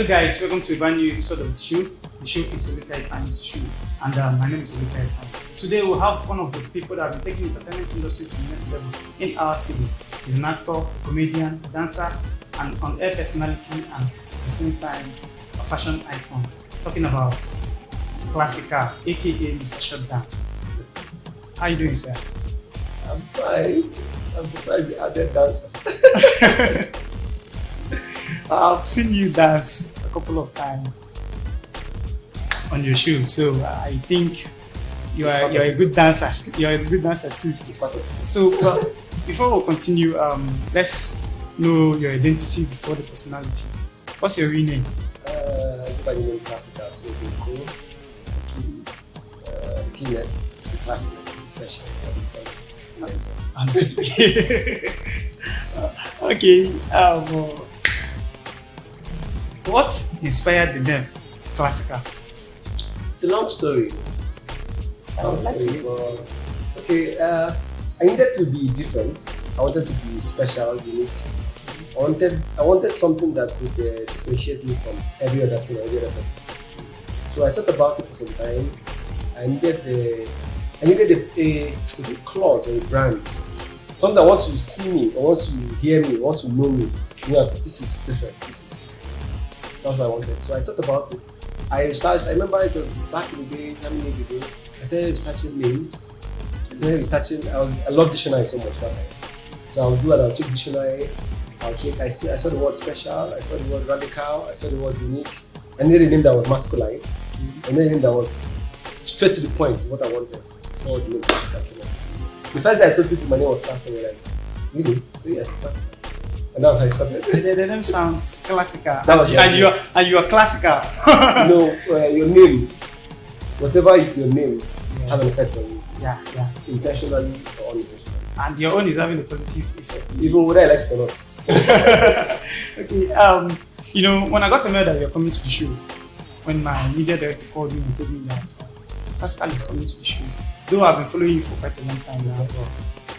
guys, welcome to a brand new episode of the show. The show is Oleka Ifeanyi's show, and my name is Oleka Ifeanyi. Today we'll have one of the people that have been taking the entertainment industry to the next level in our city. He's an actor, comedian, dancer, and on-air personality, and at the same time a fashion icon. Talking about Classica, aka Mr. Shutdown. How are you doing, sir? I'm fine. I'm surprised you added dancer. I've seen you dance a couple of times on your show, so I think you're a good dancer. You're a good dancer too. So before we continue, let's know your identity before the personality. What's your real name? Everybody knows Classica, so be cool. The cleanest, the classiest, the freshest, Okay. What inspired the name Classica? It's a long story. I would like to hear. Okay, I needed to be different. I wanted to be special, unique. I wanted something that would differentiate me from every other thing, every other person. So I thought about it for some time. I needed a clause or a brand. Something that once you see me, or once you hear me, once you know me, you know, this is different. That's what I wanted. So I thought about it. I remember it was back in the day, how many years ago, I started researching names. I love dictionary so much that time. So I'll check dictionary, I saw the word special, I saw the word radical, I saw the word unique. I needed a name that was masculine. I needed a name that was straight to the point, what I wanted for the name Classica came out. The first day I told people my name was Classica, they were like, really? So yes, Classica. And that's how it started. The name sounds Classica. And you are Classica. Your name, whatever is your name, has an effect on you. Yeah. Intentionally or unintentionally. And your own is having a positive effect. Even whether I like it or not. Okay. When I got a mail that you're coming to the show, when my media director called me and told me that Pascal is coming to the show, though I've been following you for quite a long time now, but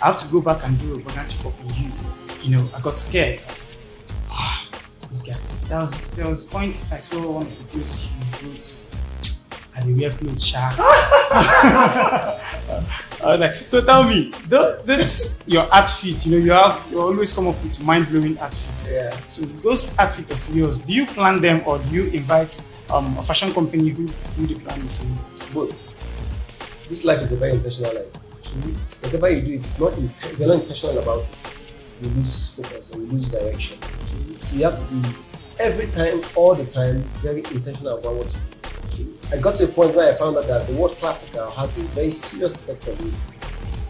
I have to go back and do a background check up on you. I got scared. This guy. There was a point I saw one of the clothes you wrote, and you wear clothes, sharp. I was like, so tell me, this your outfit, you always come up with mind-blowing outfits. Yeah. So those outfits of yours, do you plan them or do you invite a fashion company who do the planning for you? Both. This life is a very intentional life. Whatever you do, if you're not intentional about it, you lose focus or you lose direction. So you have to be every time, all the time, very intentional about what you do. I got to a point where I found out that the word Classical had a very serious effect on me.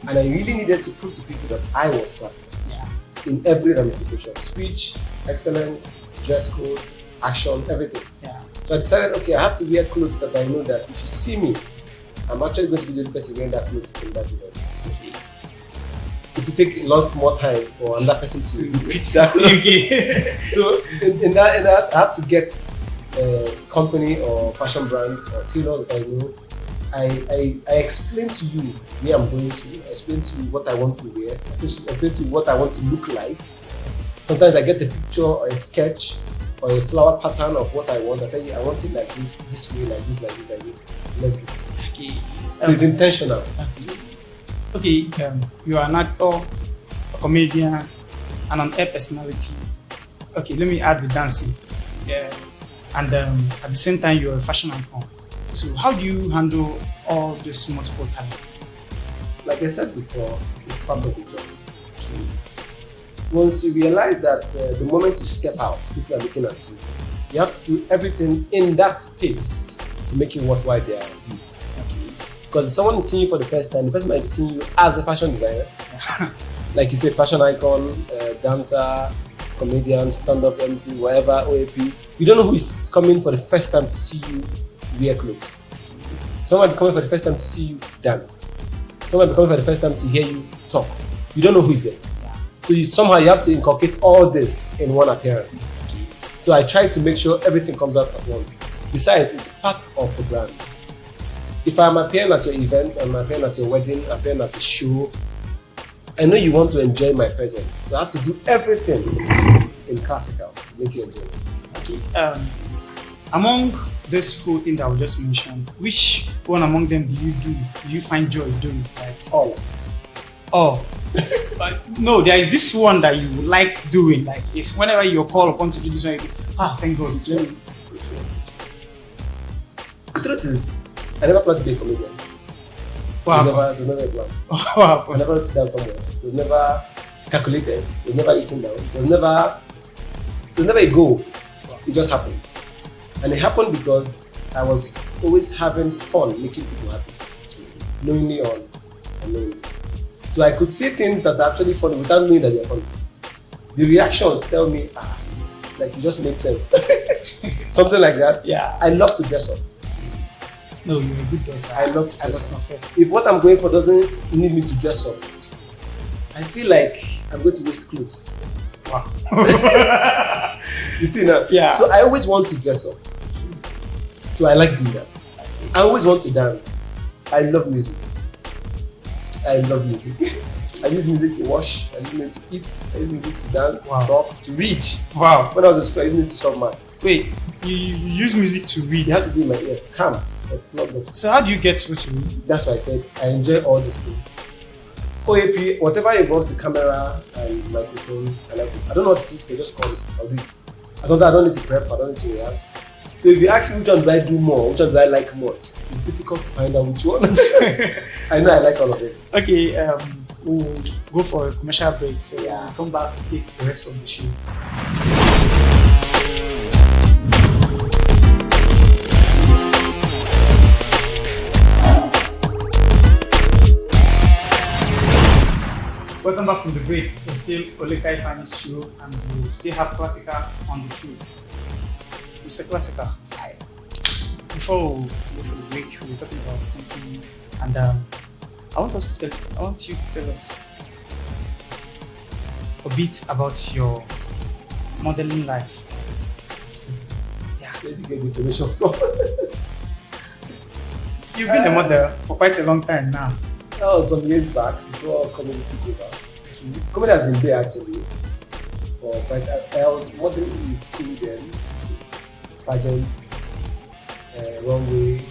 And I really needed to prove to people that I was classical. Yeah. In every ramification. Speech, excellence, dress code, action, everything. Yeah. So I decided, okay, I have to wear clothes that I know that if you see me, I'm actually going to be the only person wearing that clothes in that event. It will take a lot more time for another person to repeat that clothes. So in that, I have to get a company or fashion brands or tailors that I know. I explain to you where I'm going to. I explain to you what I want to wear. I explain to you what I want to look like. Sometimes I get a picture or a sketch or a flower pattern of what I want. I tell you, I want it like this way, like this. Let's go. Okay. So it's intentional. Okay, you are an actor, a comedian, and an air personality. Okay, let me add the dancing. Yeah. And at the same time, you're a fashion icon. So how do you handle all this multiple talents? Like I said before, it's part of the job. Once you realize that the moment you step out, people are looking at you, you have to do everything in that space to make it worthwhile there. Because if someone is seeing you for the first time, the person might be seeing you as a fashion designer. Like you said, fashion icon, dancer, comedian, stand-up MC, whatever, OAP. You don't know who is coming for the first time to see you wear clothes. Someone might be coming for the first time to see you dance. Someone might be coming for the first time to hear you talk. You don't know who is there. So somehow you have to inculcate all this in one appearance. So I try to make sure everything comes out at once. Besides, it's part of the brand. If I'm appearing at your event, I'm appearing at your wedding, appearing at the show, I know you want to enjoy my presence. So I have to do everything in Classical to make you enjoy it. Okay. Among this whole thing that we just mentioned, which one among them do you do? Do you find joy doing? Like, All. oh, but no, there is this one that you like doing. Like, if whenever you're called upon to do this one, you go, thank God. It's really, The truth is, I never planned to be a comedian. wow. It was never a plan. Wow. I never sit down somewhere. It was never calculated. It was never eaten down. It was never a goal. It just happened. And it happened because I was always having fun making people happy. Knowingly or unknowingly. So I could see things that are actually funny without knowing that they're funny. The reactions tell me, it's like it just made sense. Something like that. Yeah. I love to dress up. No, you're a good dresser. I love to I dress was up. my first. If what I'm going for doesn't need me to dress up, I feel like I'm going to waste clothes. Wow. You see now? Yeah. So I always want to dress up. So I like doing that. I always want to dance. I love music. I love music. I use music to wash. I use music to eat. I use music to dance, Wow. to talk, to read. Wow. When I was in school, I used music to solve math. Wait, you use music to read. You have to be in my ear, calm, but not good. So how do you get through to read? That's why I said I enjoy all these things. OAP, whatever involves the camera and microphone, I like it. I don't know what it is, but just call it. I'll do it. I don't need to prep, I don't need to rehearse. So if you ask me which one do I do more, which one do I like more, it's difficult to find out which one. I know I like all of it. Okay, we'll go for a commercial break. So yeah, we'll come back to take the rest of the show. Welcome back from the break. It's still Oleka Ifeanyi's show, and we still have Classica on the show. Mr. Classica, hi. Before we go for the break, we were talking about something, and I want you to tell us a bit about your modeling life. Yeah, Where did you get the information from? you've been a model for quite a long time now. That was some years back before comedy took over. Comedy has been there actually. But I was modeling in school then. Pageants, runway,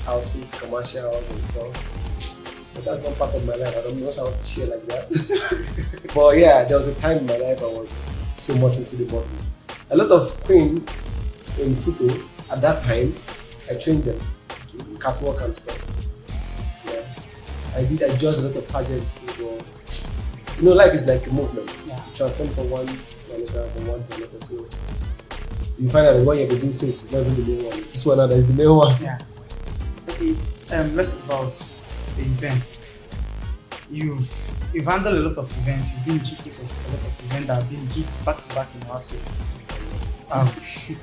outfits, commercials and stuff. But that's one part of my life. I don't know how to share like that. But yeah, there was a time in my life I was so much into the modeling. A lot of queens in photo at that time, I trained them in catwalk and stuff. I judged a lot of pageants to go. You know, life is like a movement. Yeah. You transcend from one to another, from one to another. So you find out that what you've been doing since is not even the main one. This one now is the main one. Yeah. Okay. Let's talk about the events. You've handled a lot of events. You've been chief host of a lot of events that have been hits back to back in our city. Okay,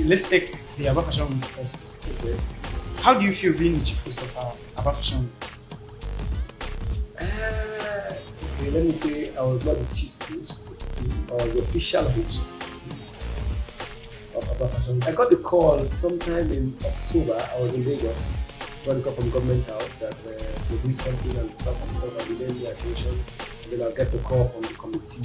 let's take the Aba Fashion Week first. Okay. How do you feel being the chief host of Aba Fashion Week? Okay, let me say I was not the chief host. I was the official host of Aba Fashion Week. I got the call sometime in October. I was in Lagos. Got a call from government house that they do something and stuff and stuff and they gave me attention. And then I'll get the call from the committee.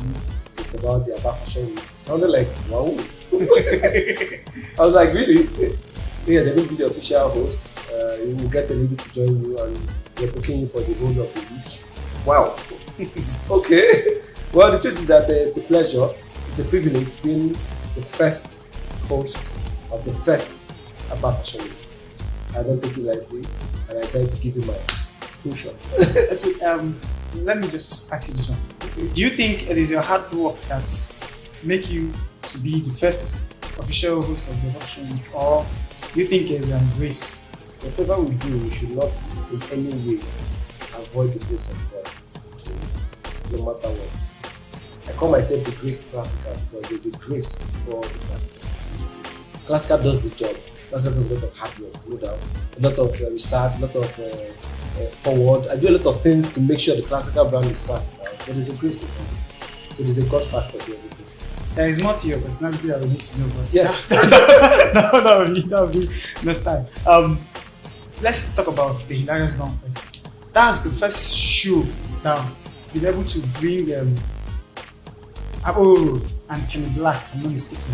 It's about the Aba Fashion Week. Sounded like wow. I was like, really? Yeah, they will be the official host. You will get a lady to join you and they're booking you for the whole of the week. Wow. Okay. Well, the truth is that it's a pleasure, it's a privilege being the first host of the first Aba Fashion Week. I don't take it lightly, and I try to give it my full shot. Okay, let me just ask you this one. Do you think it is your hard work that's make you to be the first official host of the Aba Fashion Week, or do you think it's grace? Whatever we do, we should not in any way avoid the grace of God, no matter what. I call myself the graced classical because there's a grace before the classical. Classical does the job. Classical does a lot of hard work, no doubt. A lot of research, a lot of forward. I do a lot of things to make sure the classical brand is classical. But there's a grace in it. So there's a God factor here. There is more to your personality that we need to know, but yes. that will be next time. Let's talk about the hilarious banquet. That's the first show that we've been able to bring Abo and Kenny Black, if I'm not mistaken,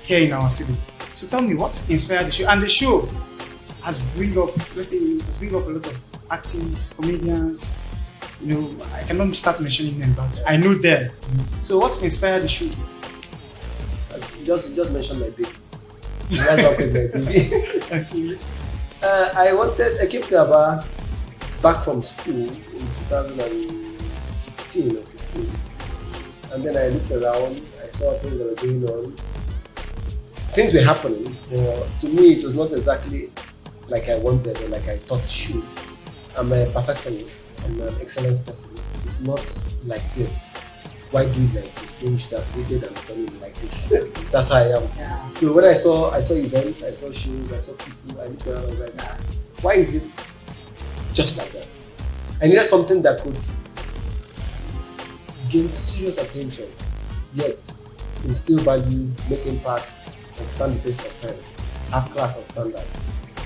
here in our city. So tell me, what inspired the show? And the show has bring up, let's say, it has bring up a lot of artists, comedians. You know, I cannot start mentioning them, but I know them. So what inspired the show? Just mention my baby. That's how my baby. Okay. I came to Aba back from school in 2015 or 16. And then I looked around, I saw things that were going on. Things were happening. To me, it was not exactly like I wanted or like I thought it should. I'm a perfectionist. I'm an excellence person. It's not like this. Why do it like this? You should have waited and done it like this. That's how I am. Yeah. So when I saw events, I saw shows, I saw people, I looked around, I was like, why is it just like that? I needed something that could gain serious attention, yet instill value, make impact, and stand the test of time. Have class of standard.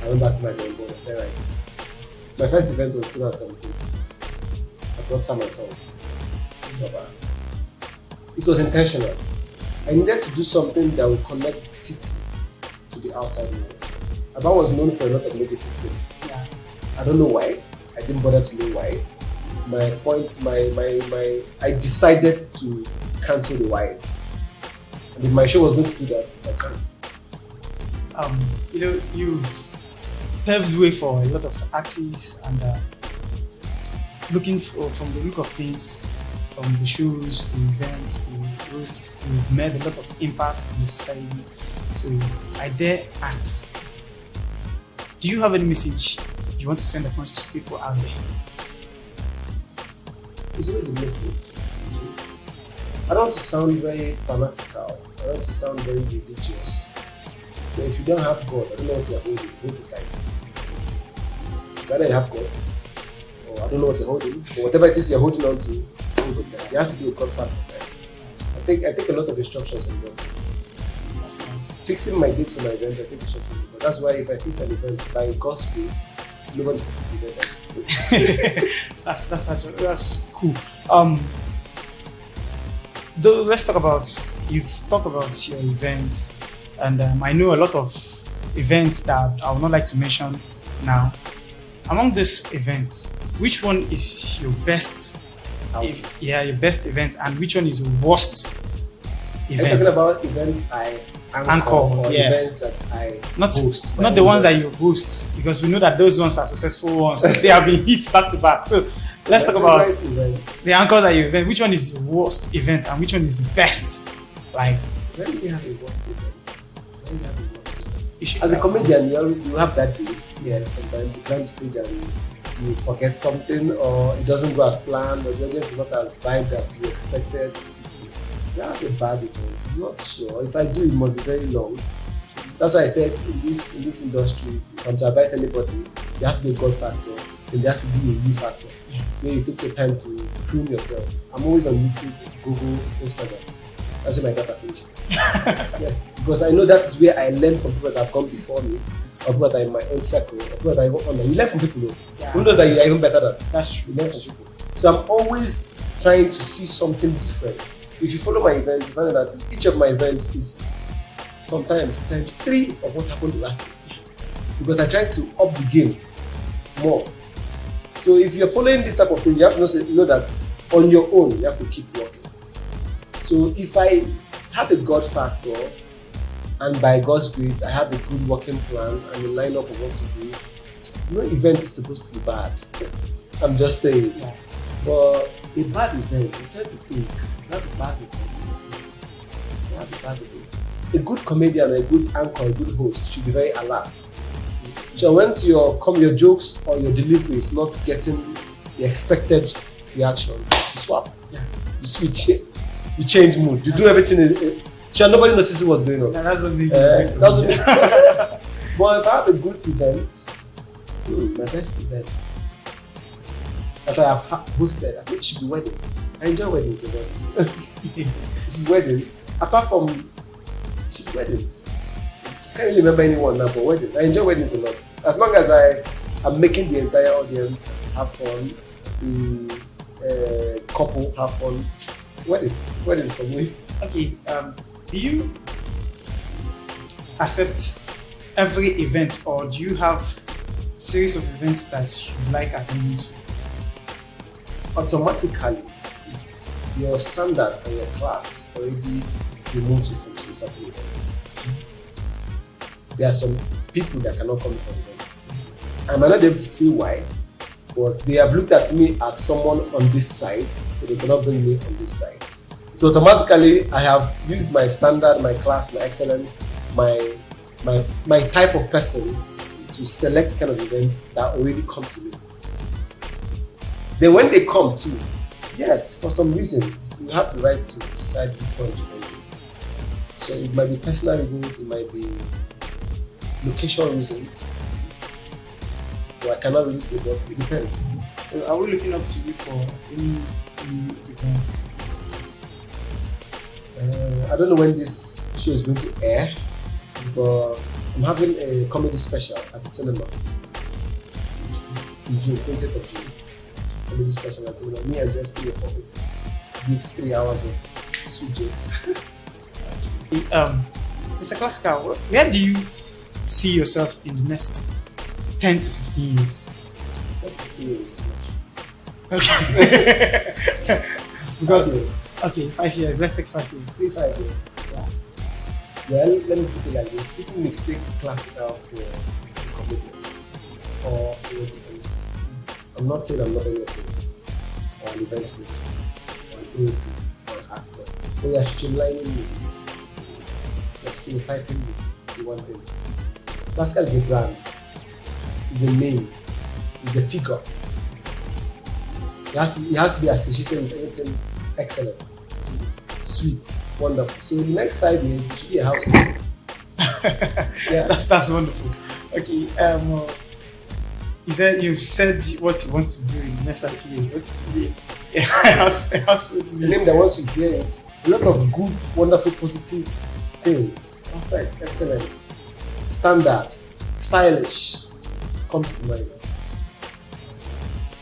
I went back to my drawing board and said, right. My first event was 2017. I brought some song. It was intentional. I needed to do something that would connect the city to the outside world. Aba was known for a lot of negative things. Yeah. I don't know why. I didn't bother to know why. I decided to cancel the whys. And if my show was going to do that, that's fine. You know, you've paved the way for a lot of artists, and looking for, from the look of things, from the shows, the events, the roasts, you've made a lot of impact in the society. So I dare ask, do you have any message you want to send across to people out there? It's always a message. I don't want to sound very fanatical. I don't want to sound very religious. But if you don't have God, I don't know what you're holding. Hold it tight. It's either you have God, or I don't know what you're holding, or whatever it is you're holding on to, hold it tight. There has to be a God factor first. I take a lot of instructions from God. That's nice. Fixing my dates for my event, I take instructions from God. That's why if I fix an event by God's grace, nobody fixes the event. That's cool. Let's talk about, you've talked about your events, and I know a lot of events that I would not like to mention now. Among these events, which one is your best? Your best event, and which one is your worst event? Are you talking about events I anchor or yes. events that I not host? Not the ones that you host, because we know that those ones are successful ones. They have been hit back to back. So let's talk about the anchor that you event. Which one is your worst event, and which one is the best? Like, when we have a worst event, as a comedian, you have that days. Yes. Sometimes you climb stage and you forget something, or it doesn't go as planned, or the audience is not as vibed as you expected. You have a bad event. I'm not sure. If I do, it must be very long. That's why I said in this industry, if I'm to advise anybody, there has to be a God factor, and there has to be a you factor. Where you take your time to prune yourself. I'm always on YouTube, Google, Instagram. That's where my data finishes. Yes, because I know that is where I learn from people that have gone before me, or people that are in my own circle, or people that I go online. You learn from people who know that you are even better than. That's true. You learn from people. So I'm always trying to see something different. If you follow my event, you find that each of my events is sometimes times 3 of what happened last year. Because I try to up the game more. So if you're following this type of thing, you have to know that on your own, you have to keep working. So if I have a God factor, and by God's grace, I have a good working plan and a lineup of what to do, no event is supposed to be bad. I'm just saying. Yeah. But a bad event, I'm trying to think, not a bad event. Not a bad event. A good comedian, a good anchor, a good host should be very alert. So once your jokes or your delivery is not getting the expected reaction, you swap. Yeah. You switch. You change mood. You do everything. Sure, nobody notices what's going on. Yeah, that's what they That's what But if I have a good event, my best event that I have hosted, I think it should be weddings. I enjoy weddings events. It should be weddings. Apart from weddings. I can't really remember anyone now, but weddings. I enjoy weddings a lot. As long as I am making the entire audience have fun, the couple have fun. Weddings for me. Okay. Do you accept every event, or do you have series of events that you like attending to? Automatically, your standard and your class already removes you from some certain event. There are some people that cannot come for events. I might not be able to say why, but they have looked at me as someone on this side, so they cannot bring me on this side. So automatically, I have used my standard, my class, my excellence, my type of person to select kind of events that already come to me. Then when they come too, yes, for some reasons, you have the right to decide which one to go. So it might be personal reasons, it might be location reasons. Well, I cannot really say, but it depends. So are we looking up to you for any events? I don't know when this show is going to air, but I'm having a comedy special at the cinema in June, 20th of June. Comedy special at the cinema. Me and just 3 or 4 people give 3 hours of sweet jokes. Mr. Classical, where do you see yourself in the next 10 to 15 years? 15 years is too much. Okay. Because, okay, 5 years. Let's take 5 years. say 5 years. Yeah. Well, let me put it like this. People mistake classical for comedy or anything. I'm not saying I'm not any of this, or an event maker, or an AOP, or an actor. But you are streamlining me. You're stereotyping me to one thing. Classical is a brand, is a name, is a figure. It has to be associated with anything excellent, sweet, wonderful. So in the next 5 years, it should be a household. Yeah. That's wonderful. Okay. You've said what you want to do in the next 5 years. What's to be a household The name that once you hear it, a lot of good, wonderful, positive things. Perfect, excellent, standard, stylish, comes to mind.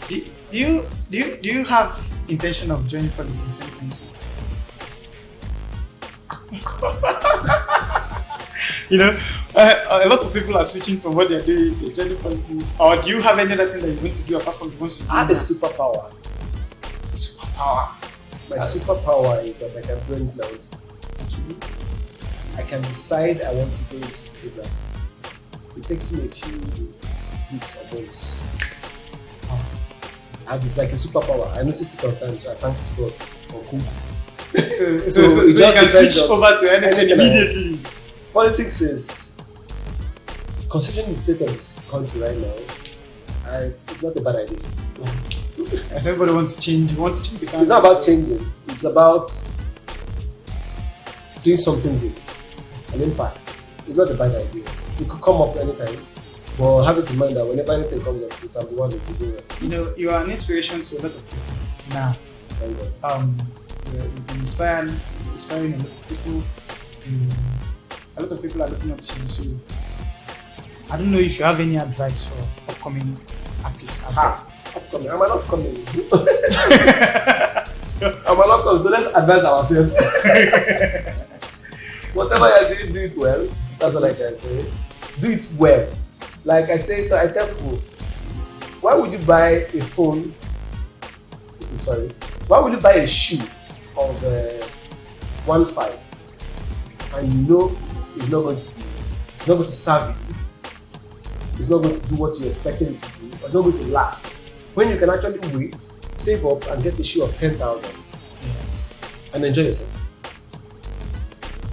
Do you have intention of joining politics anytime soon? You know, a lot of people are switching from what they're doing, they're joining politics. Or do you have any other thing that you want to do apart from the ones you do? I have a superpower. Superpower. My superpower is that I can do anything I want to do. I can decide I want to go into photography. It takes me a few weeks or months. It's like a superpower. I noticed it all the time, so I thank God for Google. So you can switch over to anything immediately. Politics is, considering the state of this country right now, it's not a bad idea. As everybody wants to change, the country. It's not about changing. It's about doing something big, an impact. It's not a bad idea. It could come up anytime, but have it in mind that whenever anything comes up, you can be one to do it. You know, you are an inspiration to a lot of people now. You've been inspiring a lot of people. A lot of people are looking up to you. So I don't know if you have any advice for upcoming artists. Upcoming? I'm an upcoming. I'm an upcoming, so let's advise ourselves. Whatever you're doing, do it well. That's what I can say. Do it well. Like I say, so I tell people, why would you buy a phone? Why would you buy a shoe of 1.5 and you know it's not going to serve you, it's not going to do what you expected it to do, or it's not going to last, when you can actually wait, save up and get a shoe of 10,000, Yes. and enjoy yourself.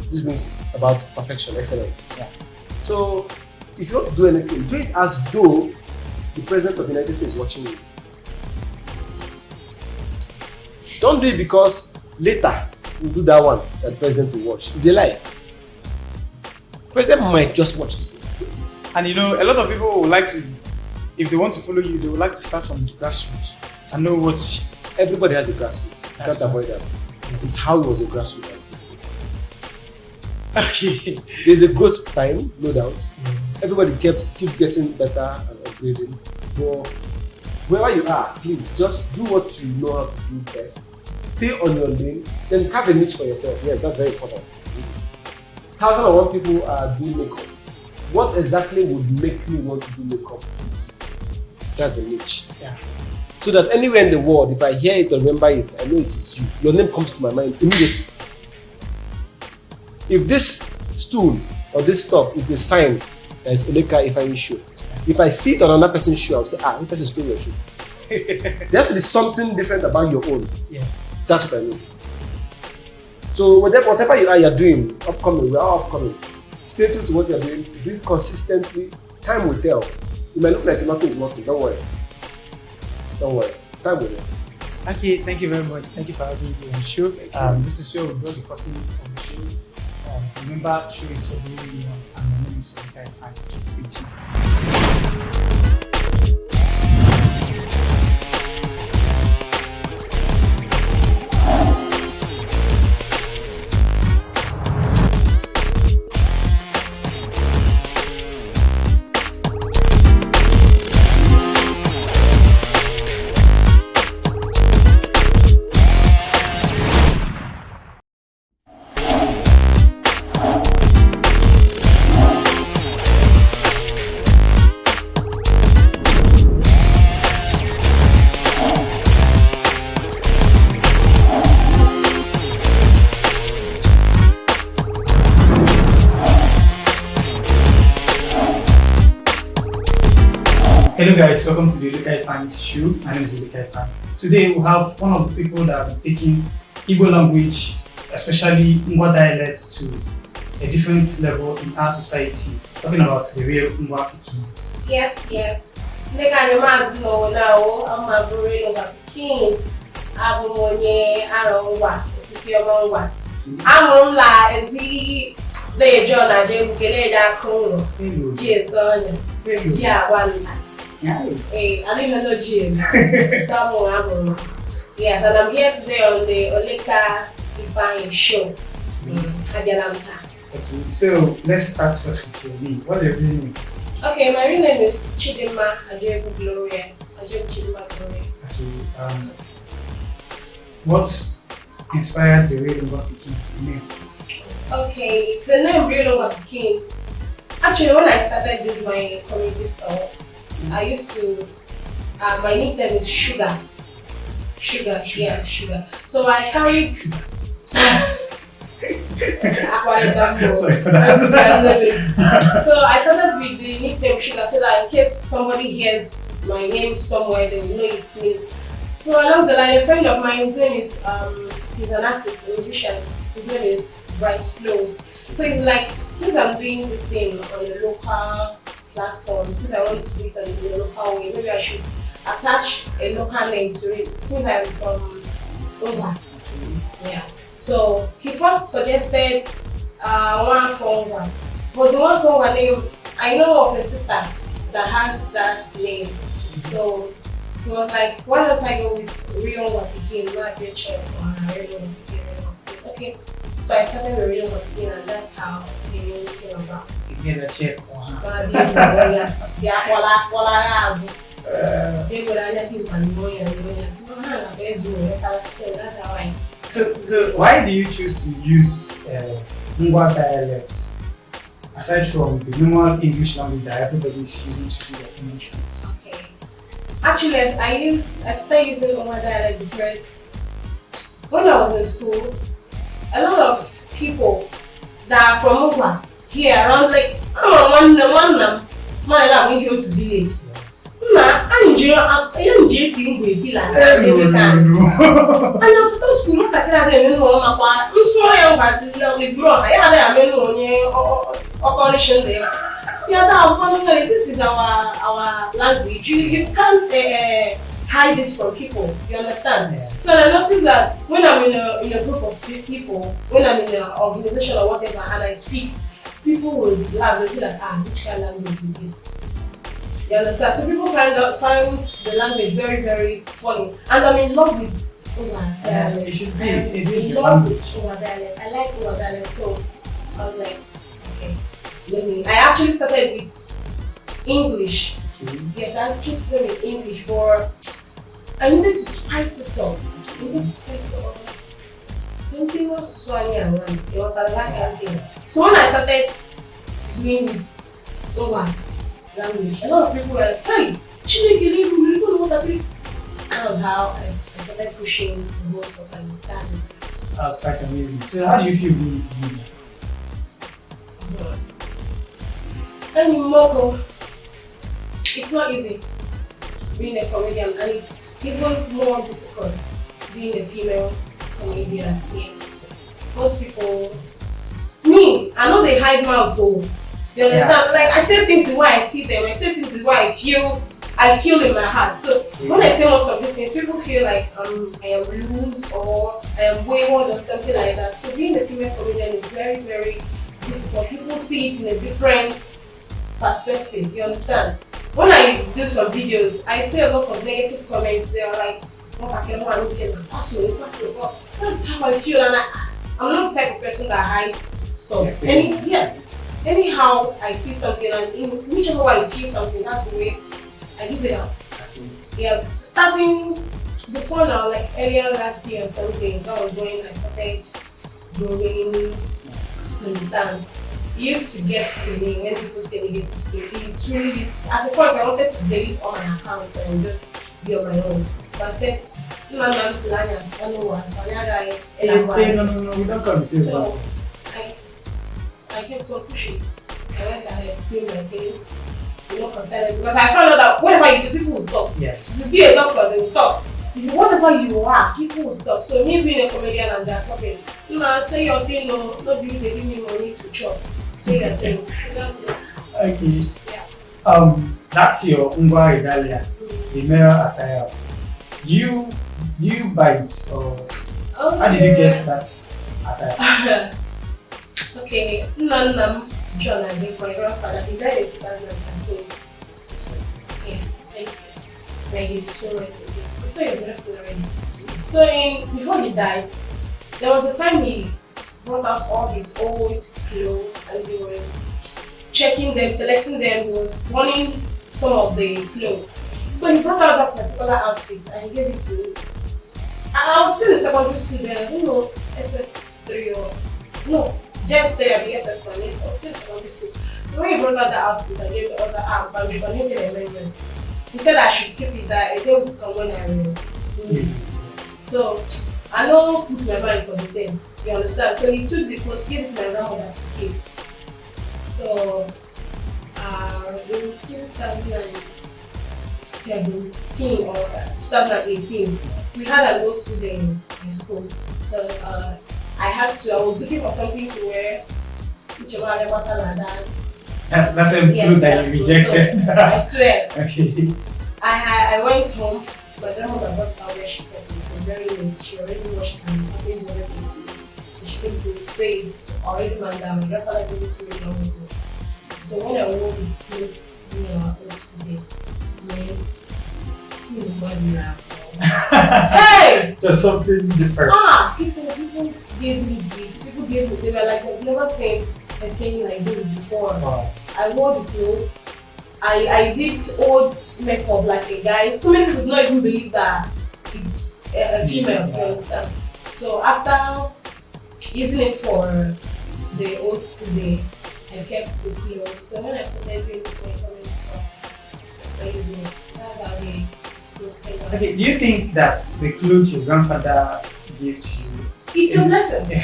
This brings about perfection, excellence. Yeah. So if you want to do anything, do it as though the President of the United States is watching you. Don't do it because later you do that one that the President will watch. It's a lie. President might just watch this. And you know, a lot of people would like to, if they want to follow you, they would like to start from the grassroots and know what. Everybody has a grassroots. You can't avoid that. It's how it was a grassroots. Okay. There's a growth time, no doubt. Yes. Everybody keeps getting better and upgrading. But wherever you are, please just do what you know how to do best. Stay on your lane, then have a niche for yourself. Yeah, that's very important. 1,001 people are doing makeup. What exactly would make me want to do makeup? That's a niche. Yeah. So that anywhere in the world, if I hear it or remember it, I know it is you. Your name comes to my mind immediately. If this stool or this stuff is the sign that is Oleka Ifeanyi shoe, if I see it on another person's shoe, I'll say, this person stole your shoe. There has to be something different about your own. Yes. That's what I mean. So whatever you're doing, upcoming, we are upcoming. Stay true to what you're doing. Do it consistently. Time will tell. It might look like nothing is working. Don't worry. Don't worry. Time will tell. Okay, thank you very much. Thank you for having me on the show. This is where we will be cutting on the show. Remember, show is for the millions, and my name is Oleka Ifeanyi. Stay tuned. Hello guys, welcome to the Oleka Ifeanyi's show. My name is Oleka Ifeanyi. Today we have one of the people that have been taking Igbo language, especially Ngwa dialects, to a different level in our society. Talking about the real Ngwa Pikin. Yes. Nigga, you must know now. I'm a real Ngwa Pikin. I'm onye Arongwa. Sisi Ngwa. I'm la ezi the John and Jim Gele Jacono. Jason. Yeah, one. Hey, I didn't know Jim. Someone. Yes, and I'm here today on the Oleka Ifeanyi show. Abialanta. Okay, so let's start first with your name. What's your real name? Okay, my real name is Chidima Ajebu Gloria. Ajebu Chidima Gloria. Okay, what inspired the real Ngwa Pikin name? Okay, the name real Ngwa Pikin. Actually, when I started this my comedy stuff, I used to, my nickname is Sugar. Yes, Sugar. So I carried. Sorry for that. So I started with the nickname Sugar so that in case somebody hears my name somewhere, they will know it's me. So along the line, a friend of mine, his name is, he's an artist, a musician. His name is Bright Flows. So it's like, since I'm doing this thing on a local platform, since I want to do it in a local way, maybe I should attach a local name to it, since I'm from Ngwa. Yeah. So he first suggested one for Ngwa. But the one for Ngwa name, I know of a sister that has that name. So he was like, why don't I go with real Ngwa Pikin, not your check or real Ngwa Pikin. Okay. So I started with real Ngwa Pikin, and that's how the name came about. You get a check on her. So why do you choose to use Ngwa dialects aside from the normal English language that everybody is using to do their English? Okay. Actually, I started using Ngwa dialect because when I was in school, a lot of people that are from Ngwa here around, like, one man here to village. I'm just English like every time. And after school, not that I didn't know I'm sorry about the grow. I had a there. This is our language. You can't hide it from people. You understand? Yeah. So I noticed that when I'm in a group of people, when I'm in an organization or whatever, and I speak, people will laugh. They'll be like, which kind of language is this? You understand? So people find the language very, very funny. And I'm in love with Ngwa dialect. It should be. It is your language. Ngwa dialect. I like Ngwa dialect. So I was like, okay, I actually started with English. Yes, I actually started with English, but I needed to spice it up. Something was so around. You want to like anything. So when I started doing with Owa language, a lot of people were like, hey, Chineke, you don't know what that is. That was how I started pushing the whole stuff and that is it. That was quite amazing. So how do you feel being a comedian? Anymore, it's not easy being a comedian, and it's even more difficult being a female comedian. Yes. Most people, me, I know they hide mouth though. You understand? Like I say things the way I see them, I say things the way I feel in my heart. So when I say most of the things, people feel like I am loose or I am wayward or something like that. So being a female comedian is very, very difficult. People see it in a different perspective, you understand? When I do some videos, I see a lot of negative comments. They are like, oh, I can't but that's how I feel, and I'm not the type of person that hides stuff. Anyhow, I see something, and in whichever way I feel something, that's the way I give it out. Yeah, starting before now, like earlier last year or something, that was when I started growing, you understand? It used to get to me when people say negative things. It really is. At the point, I wanted to delete all my accounts and just be on my own. But I said, no, we don't come to say so I kept on pushing. I went ahead, doing my thing, concerned, because I found out that whatever you do, people will talk. Yes. If you be a doctor, they will talk. If you whatever you are, people will talk. So me being a comedian and they're talking, say your thing, no be they give me money to chop. Say your thing. So that's it. Okay. Yeah. That's your Umba Regalia, the male attire. Do you buy it or how did you get that attire? Okay, Nanam John and my grandfather, he died in 2013. Yes, thank you. May his soul rest in peace. So you're resting already. So before he died, there was a time he brought out all his old clothes and he was checking them, selecting them, he was burning some of the clothes. So he brought out that particular outfit and he gave it to me. And I was still in secondary school then, I don't know, SS3 or no, just there at the SS1, yes, I was still in secondary school. So when he brought out that outfit, I gave the other arm, but he didn't remember. He said I should keep it, that a day would come when I will do it. So I know put my mind for the thing, you understand? So he took the clothes, gave it to my grandmother to keep. So in 2017 or 2018, we had an old school day in school. So I was looking for something to wear, whichever I wanted like that. That's a clue that you rejected. So, I swear. Okay. I went home, my grandmother brought out where she kept it. It was very late. She already washed and arranged everything. So she came to say it's already man down. My grandfather gave it to me long ago. So when I wore the clothes in our old school day, school is what we are. Hey! Just something different. People gave me gifts. People gave me, they were like, I've never seen a thing like this before. Wow. I wore the clothes. I did old makeup like a guy. So many people not even believe that it's a female. You understand? So after using it for the old school day, I kept the clothes. So when I started doing this makeup stuff, I started using it. That's how the clothes came out. Okay, do you think that the clothes your grandfather gave to you? It's a lesson. You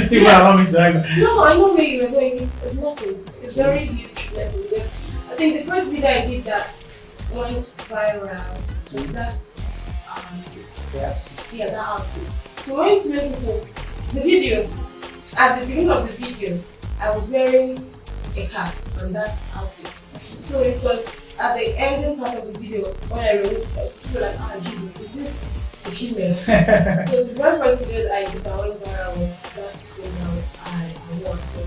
think I want me to ask? No, I know where you were going. It's a lesson. It's a very huge lesson. Because I think the first video I did that went viral. So that's that outfit. So when to many people, the video, at the beginning of the video, I was wearing a cap on that outfit. So it was at the ending part of the video when I removed it, people were like, Jesus, is this a female? So the very first video that I did that went viral was that thing I wore. So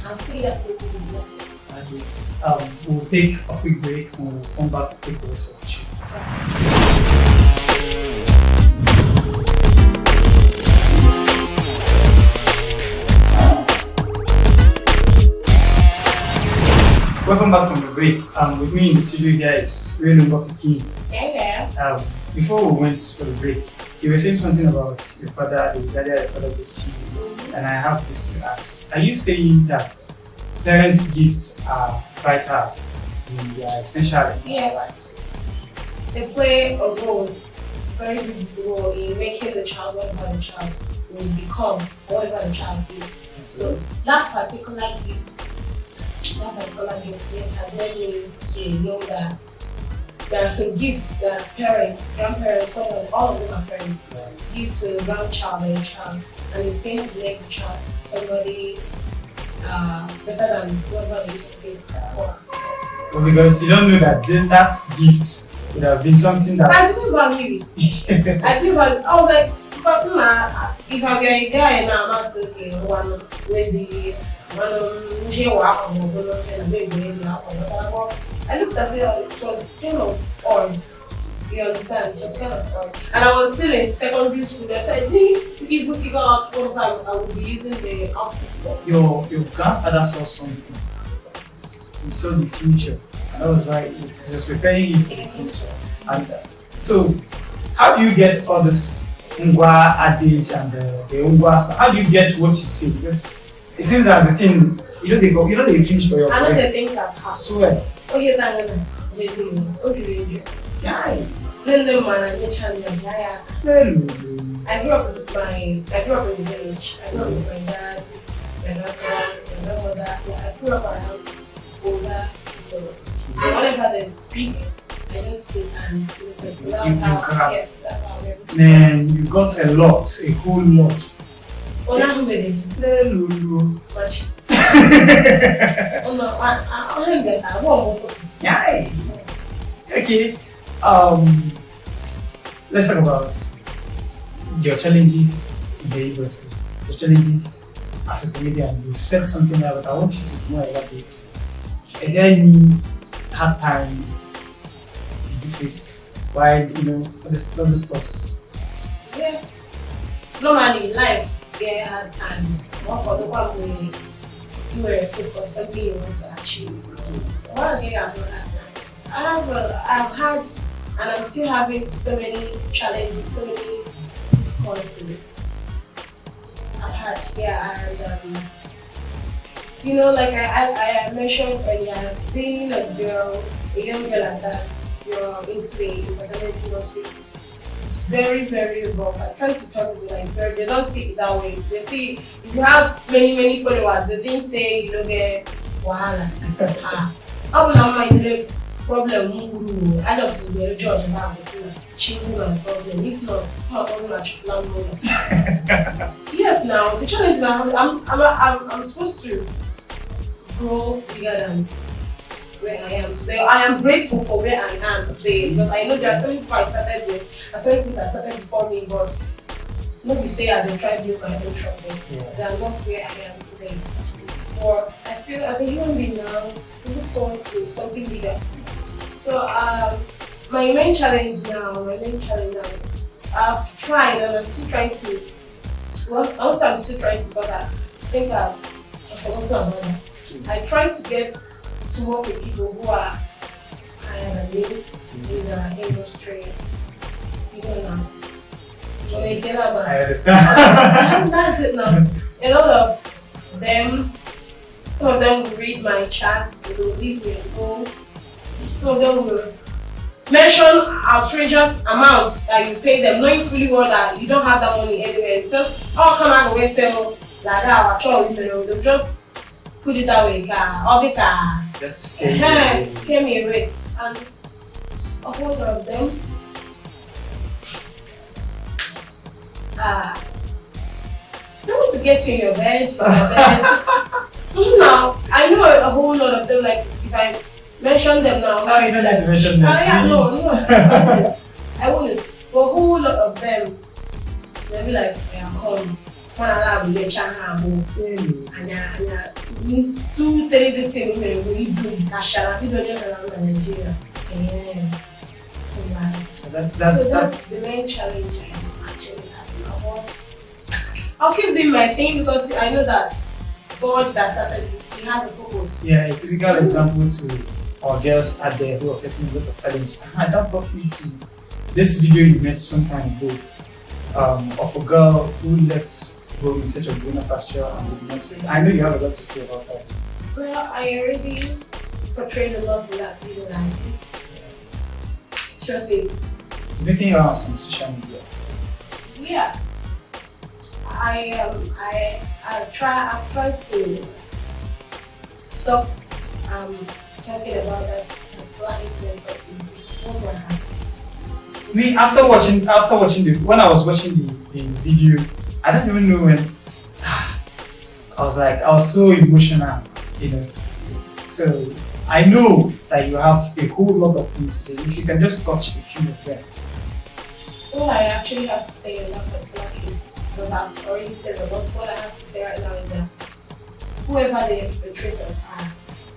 I'm still here to be blessed. Okay. We'll take a quick break and we'll come back to take the rest of the show. Welcome back from the break. With me in the studio here is really Key. Yeah. Before we went for the break, you were saying something about your father, the daddy your father gave to you. and I have this to ask. Are you saying that parents' gifts are vital? They are essential in our Yes. lives? They play a role, very big role in making the child whatever the child will become, whatever the child is. So that particular gift, yes, has led me to know that there are some gifts that parents, grandparents, whatever, all of them are parents, Yes. give to a grandchild or a child, and it's going to make the child somebody better than whoever they used to be before. But because you don't know that that gift would have been something that. I didn't value it. I didn't value. I was like, but if I were a guy now, I'm not okay. One maybe one I looked at it was kind of odd. You understand? It was kind of odd. And I was still in secondary school, so I think if we figure out what I would be using the outfit for. Your grandfather saw something. He saw the future. And that was why he was preparing you for the future. And so, how do you get all this Ngwa adage and the Ngwa stuff? How do you get what you say? Because it seems as the thing, they finish for your I know brain. the things that I happen. swear. Oh, yeah, that's what Yeah. then the man and the child, yeah. I grew up in the village. I grew up with my dad, my grandfather, my grandmother. Yeah, I grew up around older people. So whenever they speak, I just sit and listen. So that's how, yes, that's how I'm able to. Man, you got a whole lot. Oh, now who made it? Lulu. Much. Oh no, I'm better. I won't. Yeah. Okay. Let's talk about your challenges in the university. Your challenges as a comedian. You've said something there, but I want you to more elaborate. Is there any hard time you face while all this stuff? Yes. Normally, life there are times. But for the one where you were focused on something you want to achieve. One day I'm not at times. I've had and I'm still having so many challenges, so many difficulties. I've had, and like I mentioned earlier, being a young girl like that, you're into the entertainment industry. It's very, very rough. I try to tell people like they don't see it that way. They see if you have many followers, they didn't say you don't get wahala. How will I mind problem? I just will be judge about the changing my problem. If not, my problem actually flamboyant. Yes, now the challenge is I'm supposed to grow bigger than where I am today. I am grateful for where I am today because I know there are so many people I started with, and so many people that started before me, but nobody say I don't try to look at the trumpet. They are not where I am today. But I feel as a human being now, I look forward to something bigger. So my main challenge now, I've tried and I'm still trying to. Well, also I'm still trying because I think I've forgotten about that. I try to get to work with people who are higher than me in the industry. Now. So they get about. I understand. That's it now. A lot of them, some of them will read my chats, they will leave me alone. Some of them will mention outrageous amounts that you pay them, knowing fully well that you don't have that money anywhere. It's just all come out away sell like that, they'll just put it that way, all the car. Just to scare me away. And a whole lot of them don't want to get you in your bed. Now, I know a whole lot of them, like if I mention them now. No, you don't need to mention them. I won't. But a whole lot of them, they'll be like, come. And do this thing we do cash out. You don't ever around Nigeria. So that's the main challenge I actually have. I'll keep doing my thing because I know that God that started this, He has a purpose. Yeah, a typical example to our girls out there who are facing a lot of challenge. That brought me to this video you made some time ago of a girl who left go in search of greener pasture and the next week. I know you have a lot to say about that. Well, I already portrayed a lot in that video that I did. Trust me. It's making you on some social media. Yeah. I've tried to stop talking about that particular incident, but it won't happen. Me, after watching when I was watching the video, I don't even know when I was so emotional, you know. So I know that you have a whole lot of things to say. If you can just touch a few of them. All I actually have to say in that particular case, because I've already said a lot, what I have to say right now is that whoever the perpetrators are,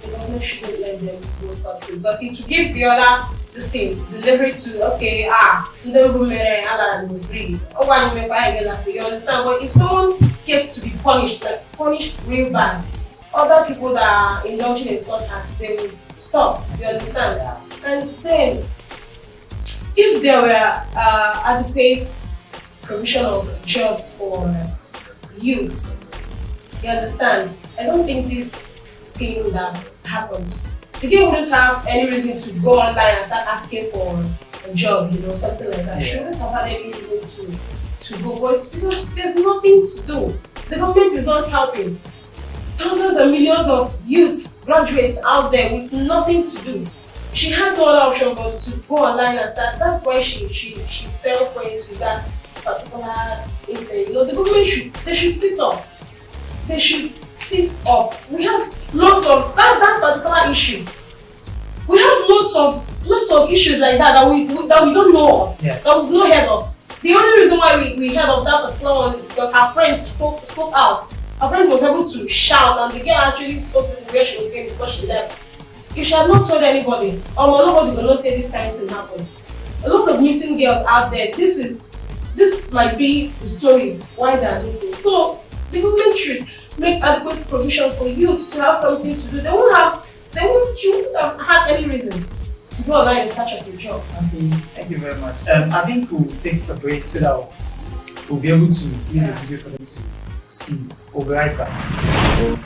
the government shouldn't let them go scot-free. Because it will give the other the same delivery to the women are free. Oh, one woman buy again, you understand? But if someone gets to be punished, like punished real bad, other people that are indulging in such acts, they will stop. You understand? And then, if there were adequate provision of jobs for youths, you understand? I don't think this thing would have happened. The girl wouldn't have any reason to go online and start asking for a job, you know, something like that. She wouldn't have had any reason to go, but it's because there's nothing to do. The government is not helping. Thousands and millions of youths, graduates out there with nothing to do. She had no other option but to go online and start. That's why she fell prey to that particular incident. You know, the government should sit up. They should sit up. We have lots of that particular issue. We have lots of issues like that we don't know of. Yes. That we've not heard of. The only reason why we heard of that particular one is because her friend spoke out. Her friend was able to shout, and the girl actually told people where she was going before she left. If she had not told anybody, nobody will not say this kind of thing happened. A lot of missing girls out there. This might be the story why they are missing. So the government should make adequate provision for youths to have something to do. She wouldn't have had any reason to go online in search of a job. Okay, thank you very much. I think we'll take a break so that we'll be able to make a video for them to see. We'll be right back.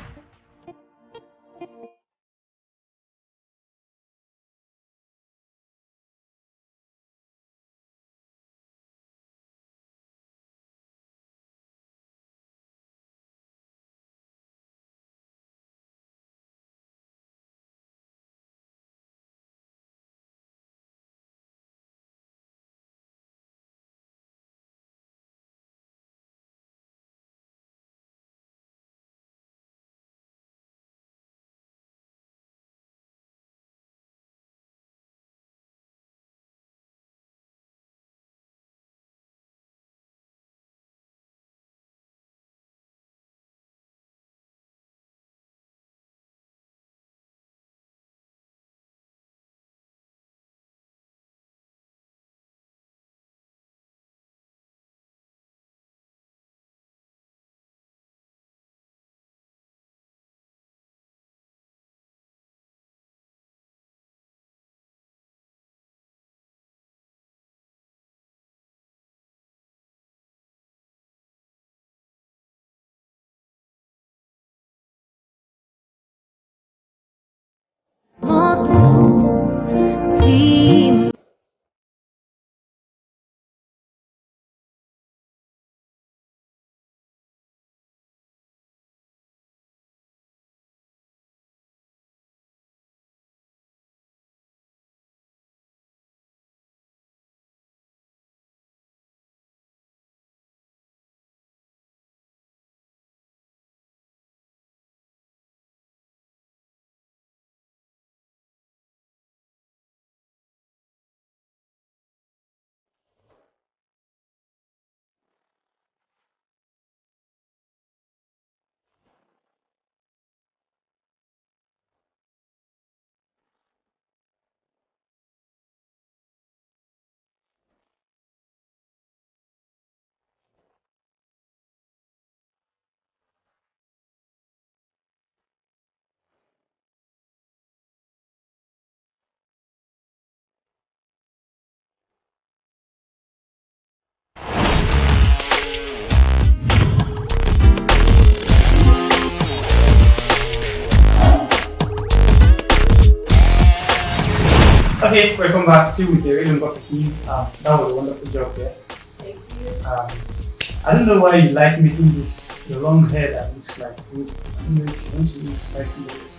Okay, welcome back. Still with the Rhythm Bucket team. That was a wonderful job there. Thank you. I don't know why you like making this the long hair that looks like you. I don't know if you want to use spicy noodles.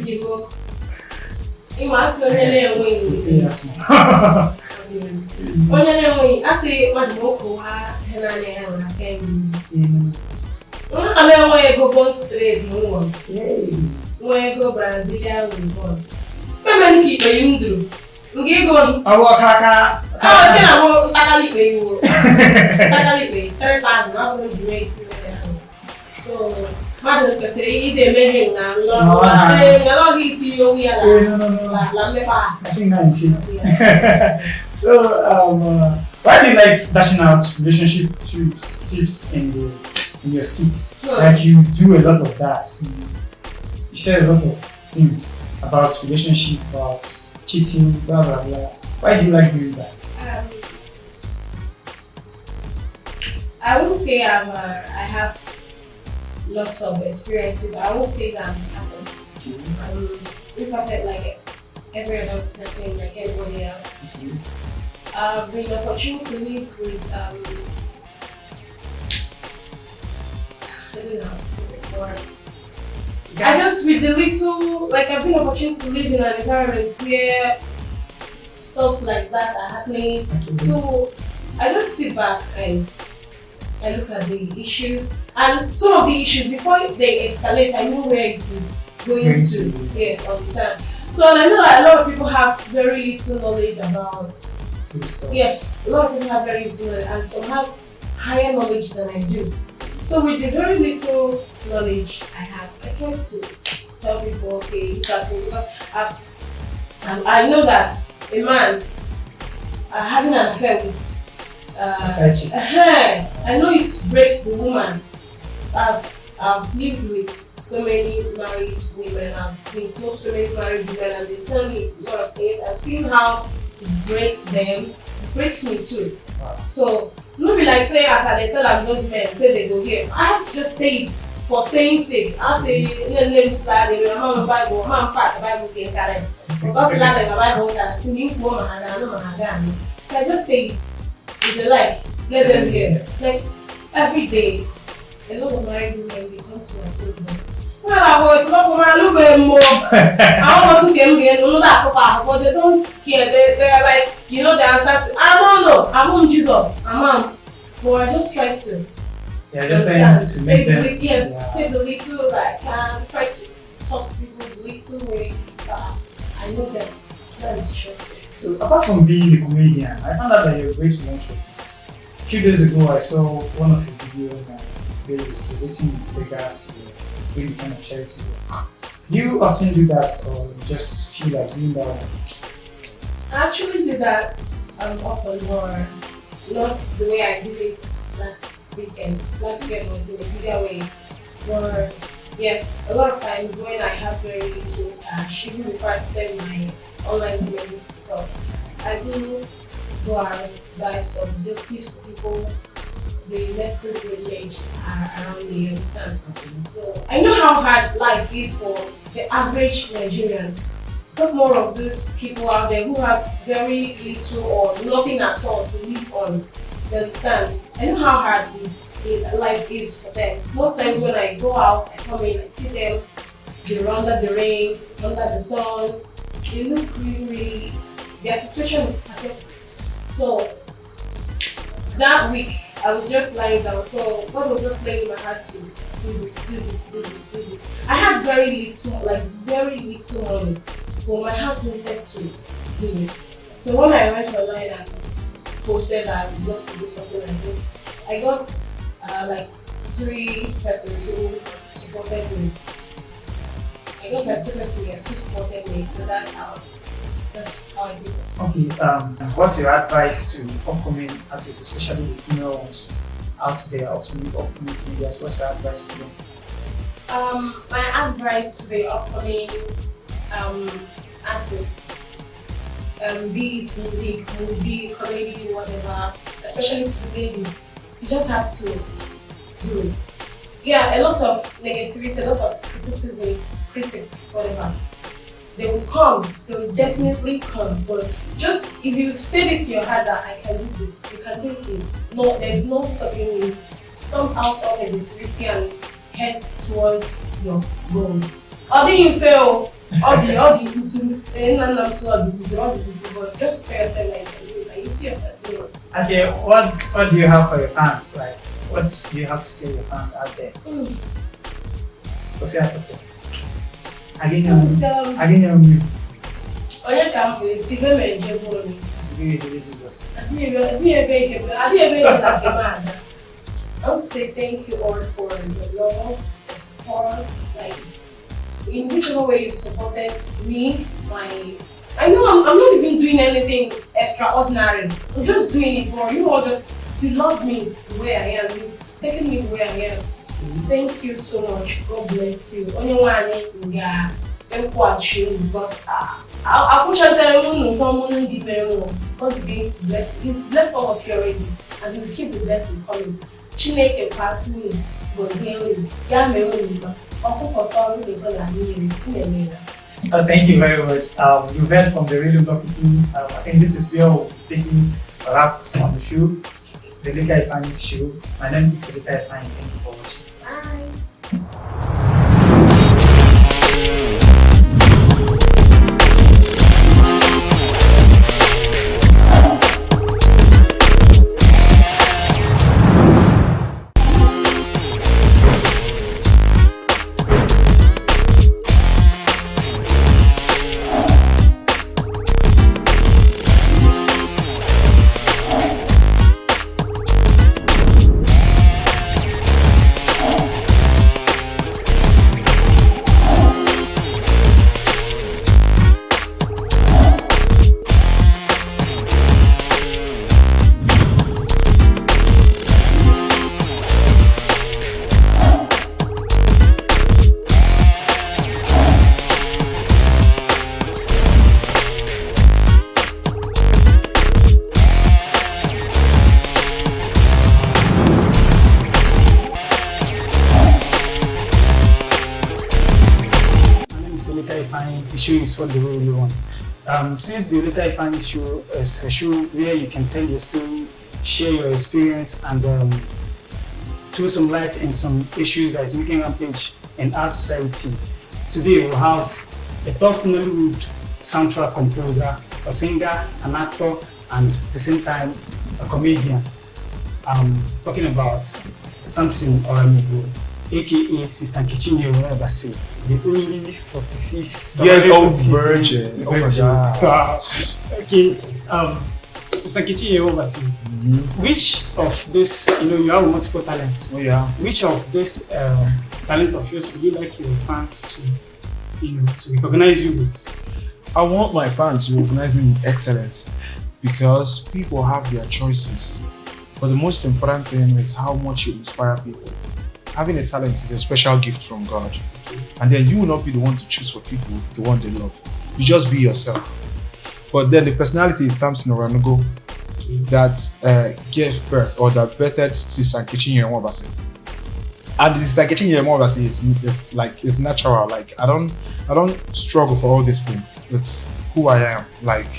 You go. You must know the way. Yes. When I say, what Moko, Henane, and I can. I don't want to go born straight, no one. When go Brazilian, we born. Women keep a Hindu. Okay, go. I walk Kaka. Oh, then I won't Tatali you. Tatali, 3,000, I will do it. So, Madam Cassay, they may hang on. No, I don't eat you. We are I think 9. So, why do you like dashing out relationship tips in your skits? Like you do a lot of that. You share a lot of things about relationship, about cheating, blah blah blah. Why do you like doing that? I wouldn't say I have lots of experiences. I won't say that I'm happy. I'm imperfect like every other person, like everybody else. I've been opportunity to live with I don't know. Or I just with the little like I've been opportunity to live in an environment where stuff like that are happening. So I just sit back and I look at the issues and some of the issues before they escalate. I know where it is going to. Yes, understand. So and I know that a lot of people have very little knowledge about. Yes, a lot of people have very little knowledge and some have higher knowledge than I do. So with the very little knowledge I have, I try to tell people, okay, look at me because I know that a man having an affair with I know it breaks the woman. I've lived with so many married women, I've been close to so many married women and they tell me a lot of things. I've seen how it breaks them, it breaks me too. Wow. So no be like say as I tell them those men say they go here. I have to just say it for saying sake. I say Bible, Bible can carry. Because like the Bible can see me so I just say it. If they like, let them hear. Like every day, a lot of married women they come to my programs. Well, I was not for my little bit more. I don't want to get me know that but they don't care. They're like, you know, they answer to, I don't know. I'm on Jesus. I'm but I just try to. Yeah, just saying to make them. Take the little that I can. Try to talk to people the little way that I know best. That is just it. So apart from being a comedian, I found out that you're a great philanthropist. A few days ago, I saw one of your videos where you're celebrating Vegas, doing kind of charity work. Do you often do that, or you just feel like doing that one? I actually do that often, or not the way I did it last weekend. Last weekend was in a bigger way. Or yes, a lot of times when I have very little cash, even before I spend my online business stuff, I do go out, buy stuff, just give to people the less privileged around me, you understand? So I know how hard life is for the average Nigerian. Not more of those people out there who have very little or nothing at all to live on, you understand? I know how hard life is for them. Most times when I go out, I come in, I see them, they're under the rain, under the sun. They look really, their situation is pathetic. So that week, I was just lying down. So God was just laying in my heart to do this. I had very little money, but my heart wanted to do it. So when I went online and posted that I would love to do something like this, I got like 3 persons who supported me. I got like 2 persons who supported me, so that's how I did it. Okay, what's your advice to upcoming artists, especially the female ones out there, upcoming medias? What's your advice to them? My advice to the upcoming artists, be it music, movie, comedy, whatever, especially to the ladies, you just have to do it. Yeah, a lot of negativity, a lot of criticisms, critics, whatever. they will come. They will definitely come. But just if you said it to your heart that I can do this, you can do it. No, there's no stopping you. Stomp out all negativity and head towards your goals. Or then you fail, all the you do, but just tell yourself like you can do it. Like you see yourself doing it. Okay, what do you have for your fans? Like, what do you have to tell your fans out there? What's your have to say? Again, you. Onye ka m bụ esi ebe mere je bụrụ m. Jesus. I want to say thank you all for the love, the support, like in whichever way you supported me, I know I'm not even doing anything extraordinary. I'm just doing it, but you love me the way I am. You've taken me the way I am. Thank you so much. God bless you. Only one because I push out there God is going to bless you. He's blessed all of you already, and He will keep the blessing coming. Chineke patuni gozieni yameoni thank you very much. You've heard from the really lovely team. I think this is where we'll be taking a wrap on the show, the Oleka Ifeanyi show. My name is Oleka Ifeanyi. Thank you for watching. The show is what they really want. Since the Oleka Ifeanyi show is a show where you can tell your story, share your experience, and throw some light in some issues that is making rampage in our society. Today we have a top Nollywood soundtrack composer, a singer, an actor, and at the same time a comedian. Talking about Samson Oramigo, aka Sister Kichinye Webasi, the only 46 years old virgin. Oh my gosh. Okay, Sister Kichinye Webasi, which of this, you have multiple talents. Oh yeah. Which of this talent of yours would you like your fans to, to recognize you with? I want my fans to recognize me with excellence because people have their choices. But the most important thing is how much you inspire people. Having a talent is a special gift from God. And then you will not be the one to choose for people the one they love. You just be yourself. But then the personality is Samson Oranugo that gave birth or that birthed Sister Kichinye Webasi. And Sister Kichinye Webasi is natural. Like I don't struggle for all these things. It's who I am. Like,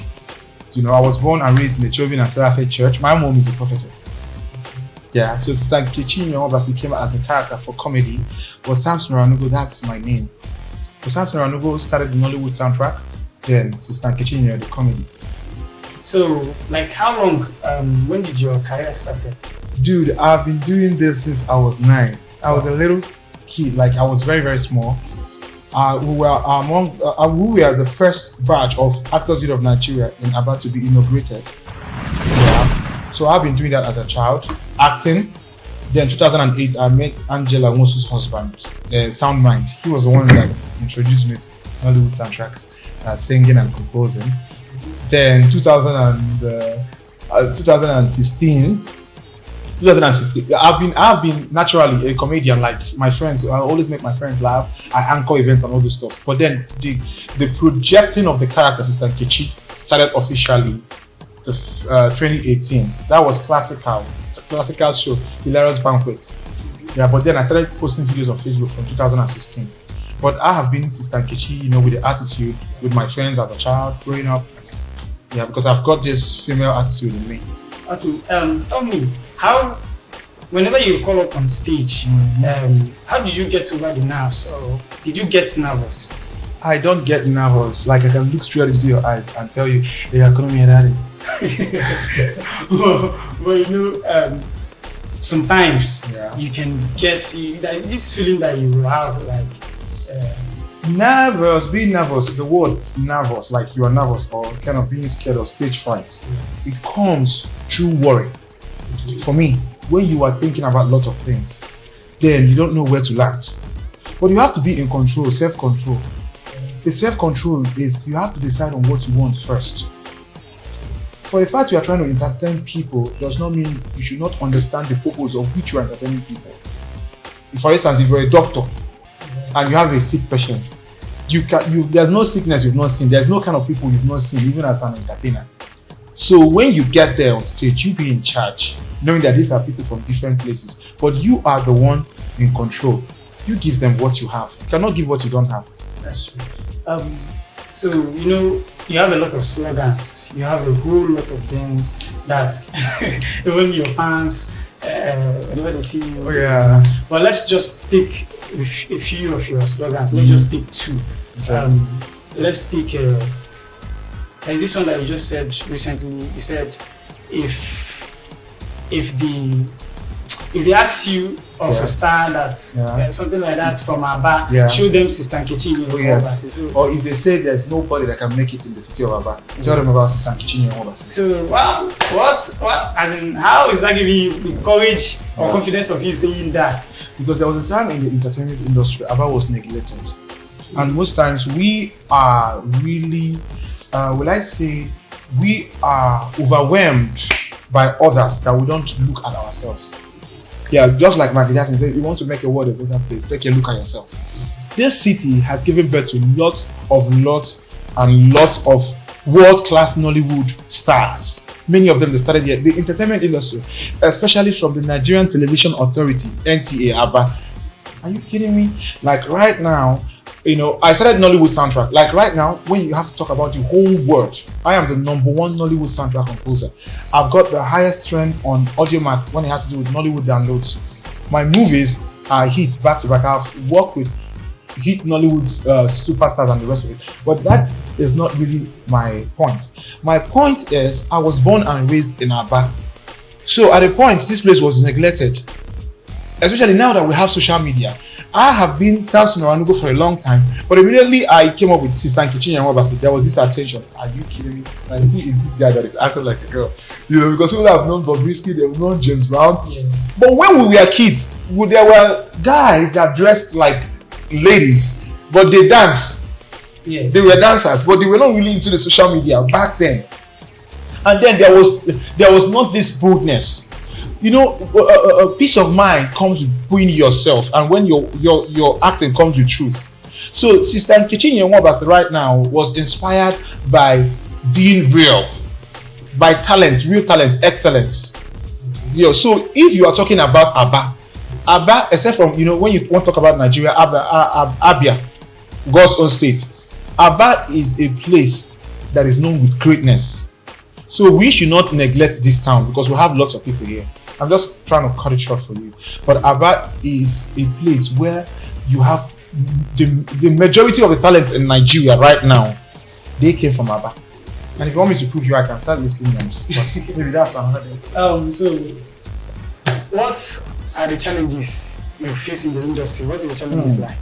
I was born and raised in the Children and Seraphic Church. My mom is a prophetess. Yeah, so Sister Kichinye Webasi came out as a character for comedy, but Samson Oranugo, that's my name. So Samson Oranugo started the Nollywood soundtrack, then Sister Kichinye, the comedy. So, like, how long, when did your career start? Dude, I've been doing this since I was 9. I was a little kid, like I was very, very small. We were the first batch of Actors Guild of Nigeria in about to be inaugurated. Yeah. So I've been doing that as a child, acting. Then 2008, I met Angela Nwosu's husband, Soundmind. He was the one that introduced me to Hollywood soundtrack, singing and composing. Then 2015, I've been naturally a comedian. Like my friends, I always make my friends laugh. I anchor events and all this stuff. But then the projecting of the character Sister Nkechi started officially 2018. That was classical show, Hilarious Banquet. Yeah, but then I started posting videos on Facebook from 2016. But I have been Sister Nkechi, you know, with the attitude with my friends as a child growing up. Yeah, because I've got this female attitude in me. Okay, tell me, how, whenever you call up on stage, how did you get over the nerves, or did you get nervous? I don't get nervous. Like I can look straight into your eyes and tell you, they are coming here, daddy. But you know, sometimes Yeah. you can get like, this feeling that you have, like, Nervous, being nervous, the word nervous, like you are nervous or kind of being scared of stage fright, it comes through worry. For me, when you are thinking about lots of things, then you don't know where to land. But you have to be in control, self-control. The self-control is you have to decide on what you want first. For the fact you are trying to entertain people does not mean you should not understand the purpose of which you are entertaining people. For instance, if you're a doctor and you have a sick patient, there's no sickness you've not seen. There's no kind of people you've not seen, even as an entertainer. So when you get there on stage, you be in charge, knowing that these are people from different places, but you are the one in control. You give them what you have. You cannot give what you don't have. that's true. So you know, you have a lot of slogans. You have a whole lot of them that even your fans, whenever they see you. Oh yeah. But let's just take a few of your slogans. Let's just take two. Let's take. There's this one that you just said recently. You said, if they ask you of a star that's something like that from Aba, show them Sister Nkechi in Obasi. Or if they say there's nobody that can make it in the city of Aba, tell them about Sister Nkechi in Obasi. So what as in, how is that giving you the courage or confidence of you saying that? Because there was a time in the entertainment industry Aba was neglected, and most times we are really, will I say, we are overwhelmed by others that we don't look at ourselves. Yeah, just like Michael Jackson said, you want to make a world a better place, take a look at yourself. This city has given birth to lots of world-class Nollywood stars. Many of them that started here. The entertainment industry, especially from the Nigerian Television Authority, NTA, ABBA. Are you kidding me? Like right now, you know, I started Nollywood soundtrack. Like right now, when you have to talk about the whole world, I am the #1 Nollywood soundtrack composer. I've got the highest trend on AudioMac when it has to do with Nollywood downloads. My movies are hit back to back. I've worked with hit Nollywood superstars and the rest of it. But that is not really my point. My point is, I was born and raised in Aba. So at a point, this place was neglected. Especially now that we have social media. I have been Samson Oranugo for a long time, but immediately I came up with Sister Nkechi and Obasi. There was this attention. Are you kidding me? Like, who is this guy that is acting like a girl? You know, because people have known Bobrisky, they've known James Brown. Yes. But when we were kids, there were guys that dressed like ladies, but they dance. Yes. They were dancers, but they were not really into the social media back then. And then there was not this boldness. You know, a peace of mind comes with being yourself, and when your acting comes with truth. So Sister Nkechi Nyenwabasi right now was inspired by being real, by talent, real talent, excellence. You know, so if you are talking about Aba, except from, you know, when you want to talk about Nigeria, Abia, God's own state, Aba is a place that is known with greatness. So we should not neglect this town because we have lots of people here. I'm just trying to cut it short for you. But Aba is a place where you have the majority of the talents in Nigeria right now. They came from Aba. And if you want me to prove you, I can start listing names. But maybe that's another day. So what are the challenges you face in the industry? What is the challenges like?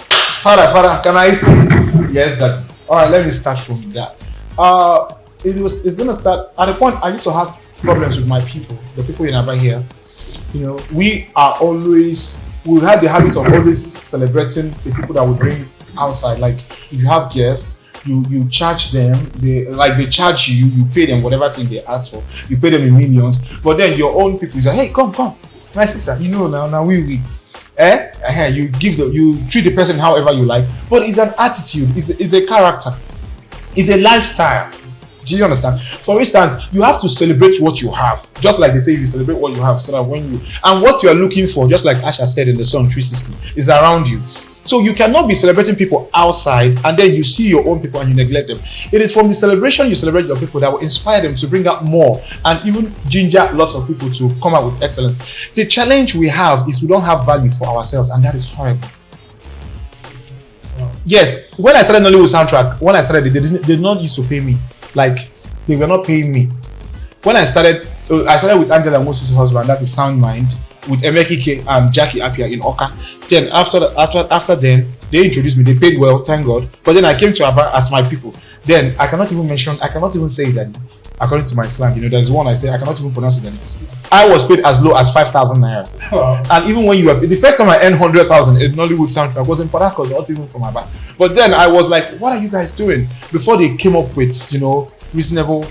Father, can I say? Yes, Daddy. Alright, let me start from that. It's gonna start at a point. I used to have problems with my people, the people in Aba here. You know, we had the habit of always celebrating the people that we bring outside. Like if you have guests, you charge them, they charge you, you pay them whatever thing they ask for, you pay them in millions. But then your own people say, hey, come, my sister, you know now we you treat the person however you like, but it's an attitude, it's a character, it's a lifestyle. Do you understand? For instance, you have to celebrate what you have. Just like they say, you celebrate what you have, so that and what you are looking for, just like Asha said in the song 360, is around you. So you cannot be celebrating people outside and then you see your own people and you neglect them. It is from the celebration you celebrate your people that will inspire them to bring out more and even ginger lots of people to come out with excellence. The challenge we have is we don't have value for ourselves, and that is horrible. Yes, when I started Nollywood soundtrack, they did not used to pay me. Like, they were not paying me. When I started with Angela Moses' husband, that is Sound Mind, with Emekike and Jackie Appiah in Oka. Then after then, they introduced me. They paid well, thank God. But then I came to Aba as my people. Then I cannot even say that according to my slang. There's one I say I cannot even pronounce it. I was paid as low as 5,000 naira. Wow. And even when you were the first time I earned 100,000 in Nollywood soundtrack was in Port Harcourt, not even from Aba. But then I was like, what are you guys doing? Before they came up with reasonable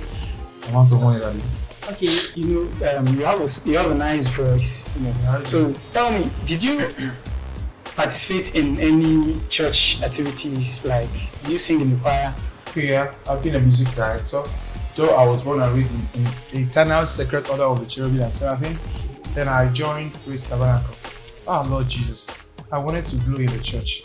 amount of money. Okay, you have a nice voice. So tell me, did you participate in any church activities? Like, do you sing in the choir? Yeah, I've been a music director. Though I was born and raised in the Eternal Sacred Order of the Cherubim and Seraphim, then I joined Praise Tabernacle. Oh Lord Jesus, I wanted to blow in the church.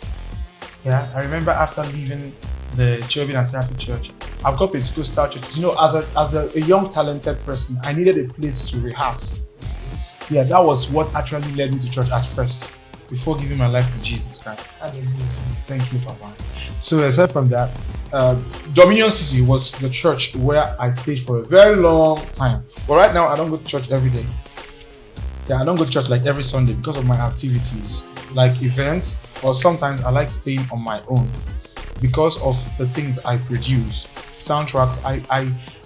Yeah, I remember after leaving the Cherubim and Seraphim church, I've got Pentecostal churches. As a young talented person, I needed a place to rehearse. Yeah, that was what actually led me to church at first, before giving my life to Jesus Christ. Thank you, Papa. So aside from that, Dominion City was the church where I stayed for a very long time. But right now, I don't go to church every day. Yeah, I don't go to church like every Sunday because of my activities, like events, or sometimes I like staying on my own because of the things I produce. Soundtracks,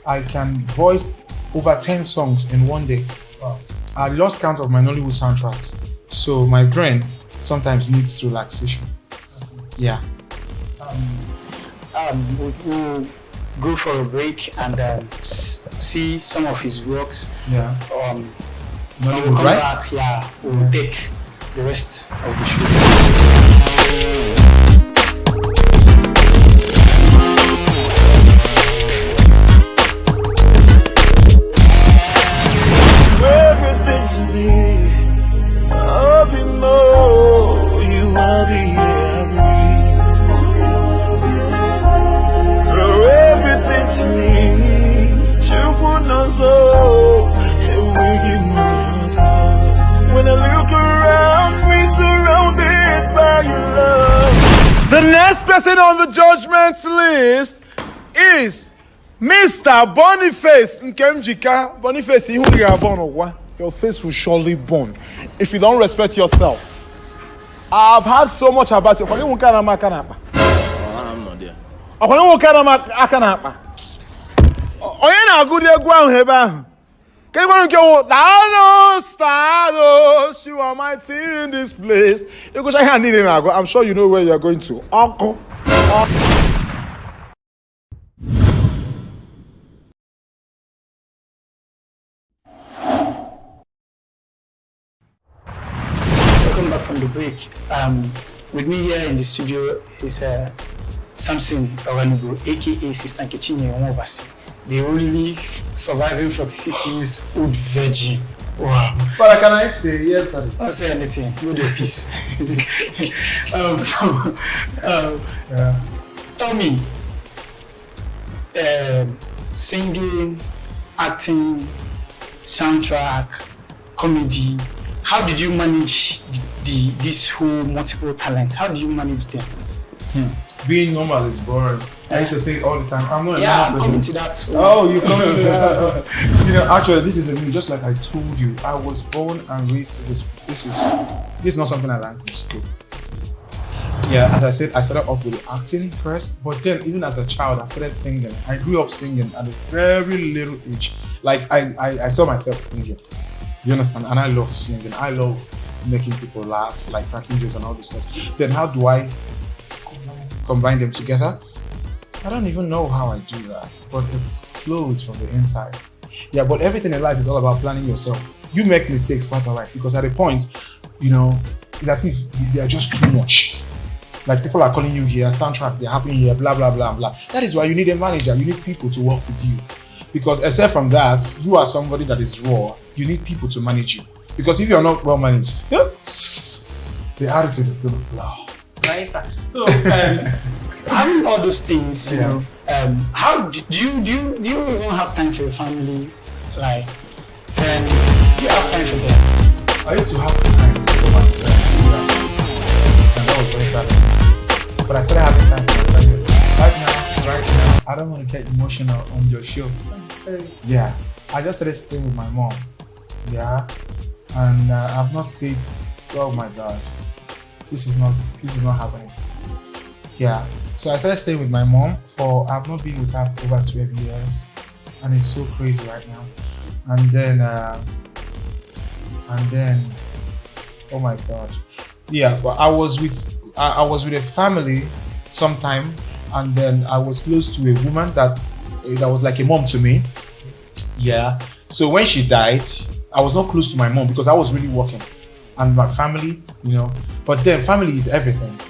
I can voice over 10 songs in one day. Wow. I lost count of my Nollywood soundtracks. So my brain sometimes needs relaxation. Yeah. We'll go for a break and see some of his works. Yeah. We'll come back. Yeah. We'll take the rest of the show. Everything to me, I'll be more. You are the air I breathe. Everything to me, you put on so, and we give my time. When I look around, we surrounded by your love. The next person on the judgment list is Mr. Boniface Nkemjika. Boniface, your face will surely burn if you don't respect yourself. I've heard so much about you. I'm not there. You are mighty in this place. I'm sure you know where you're going to. Uncle. Welcome back from the break. With me here in the studio is Samson Oranigo, aka Sister Nkechinye Onwobasi, the only surviving 46 years old virgin. Wow. Father, can I stay? Yes, Father. Don't say anything. Hold your peace. Tell me, singing, acting, soundtrack, comedy, how did you manage these whole multiple talents? How did you manage them? Being normal is boring. I used to say it all the time. I'm not I'm coming to that. Oh, you come to that. Actually, this is a me. Just like I told you, I was born and raised to this. This is not something I learned in school. Yeah, as I said, I started off with acting first, but then even as a child, I started singing. I grew up singing at a very little age. Like I saw myself singing. You understand? And I love singing. I love making people laugh, like cracking jokes and all this stuff. Then how do I combine them together? I don't even know how I do that, but it flows from the inside. Yeah, but everything in life is all about planning yourself. You make mistakes, quite alright, because at a point, it's as if they are just too much. Like people are calling you here, soundtrack, they're happening here, blah, blah, blah, blah. That is why you need a manager. You need people to work with you. Because except from that, you are somebody that is raw. You need people to manage you. Because if you're not well managed, the attitude is going to flow. right? So, having all those things, you Yeah. know, how do you even have time for your family, like friends? Do you have time for them? I used to have time for my friends, and that was very bad. But I started having time for my friends. Right now, I don't want to get emotional on your show. sorry. Yeah, I just started staying with my mom. Yeah, and I've not stayed. Oh my God, this is not happening. Yeah, so I started staying with my mom for. I've not been with her for over 12 years, and it's so crazy right now. And then, oh my God, yeah. But I was with a family sometime, and then I was close to a woman that was like a mom to me. Yeah. So when she died, I was not close to my mom because I was really working, and my family, you know. But then family is everything.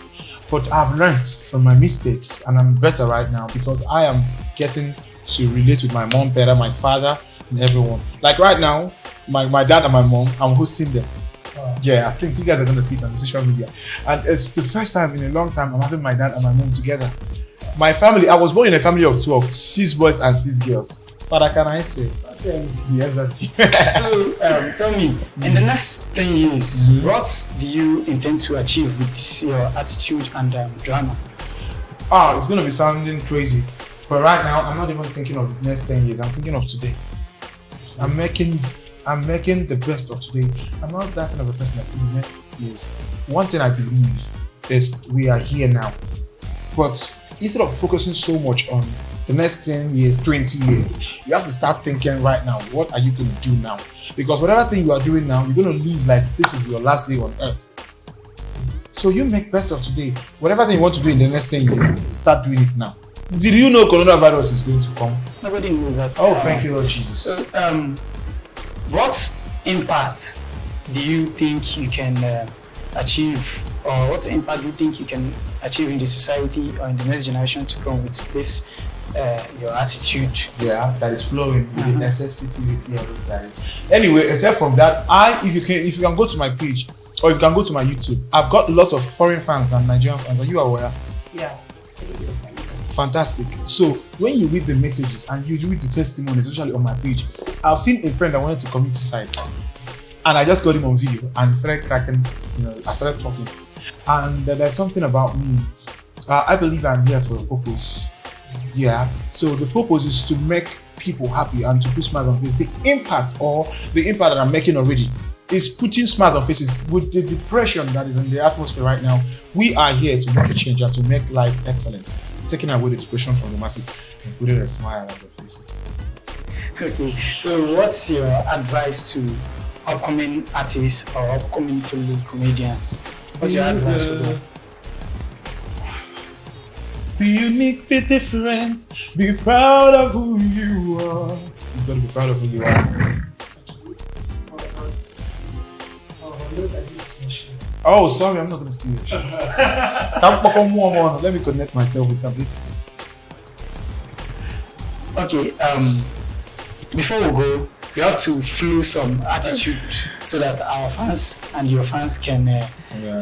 But I've learned from my mistakes, and I'm better right now because I am getting to relate with my mom better, my father, and everyone. Like right now, my dad and my mom, I'm hosting them. Yeah, I think you guys are going to see it on the social media. And it's the first time in a long time I'm having my dad and my mom together. My family, I was born in a family of 12, 6 boys and 6 girls. Father, can I say? That's it. Yes, sir. So tell me, in the next 10 years, what do you intend to achieve with this, your attitude and drama? It's going to be sounding crazy. But right now, I'm not even thinking of the next 10 years. I'm thinking of today. I'm making the best of today. I'm not that kind of a person that in the next years. One thing I believe is we are here now. But instead of focusing so much on the next 10 years, 20 years, you have to start thinking right now, what are you going to do now? Because whatever thing you are doing now, you're going to live like this is your last day on earth. So you make best of today. Whatever thing you want to do in the next 10 years, start doing it now. Did you know coronavirus is going to come? Nobody knows that. Oh, thank you, Lord Jesus. So, what impact do you think you can achieve, or what impact do you think you can achieve in the society or in the next generation to come with this, your attitude? Yeah, that is flowing with the necessity with everybody. Anyway, except from that, if you can go to my page or if you can go to my YouTube, I've got lots of foreign fans and Nigerian fans. Are you aware? Yeah. Fantastic. So when you read the messages and you read the testimonies, especially on my page, I've seen a friend that wanted to commit suicide, and I just got him on video and he started cracking. I started talking, and there's something about me. I believe I'm here for a purpose. Yeah. So the purpose is to make people happy and to put smiles on faces. The impact that I'm making already is putting smiles on faces. With the depression that is in the atmosphere right now, we are here to make a change and to make life excellent. Taking away the depression from the masses and putting a smile on their faces. Okay, so what's your advice to upcoming artists or upcoming comedians? What's your advice for them? Be unique, be different, be proud of who you are. You've got to be proud of who you are. Look at this machine. Oh, sorry, I'm not going to see it. Let me connect myself with something. Okay, before we go, we have to flow some attitude so that our fans and your fans can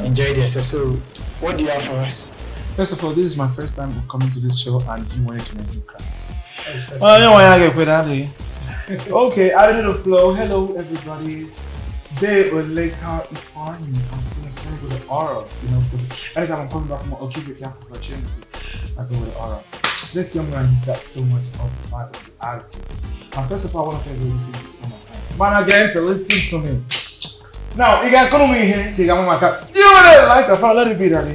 enjoy themselves. So, what do you have for us? First of all, this is my first time coming to this show and you wanted to make me cry. Okay, I did the flow. Hello, everybody. They Oleka Ifeanyi. I'm going to sing with the aura, because anytime I'm coming back from the opportunity, I go with the aura. This young man, he's got so much of the attitude. And first of all, I want to thank you for my time. Man, again, for listening to me. Now, you can come over here, you can my car. You know like I found let it be that.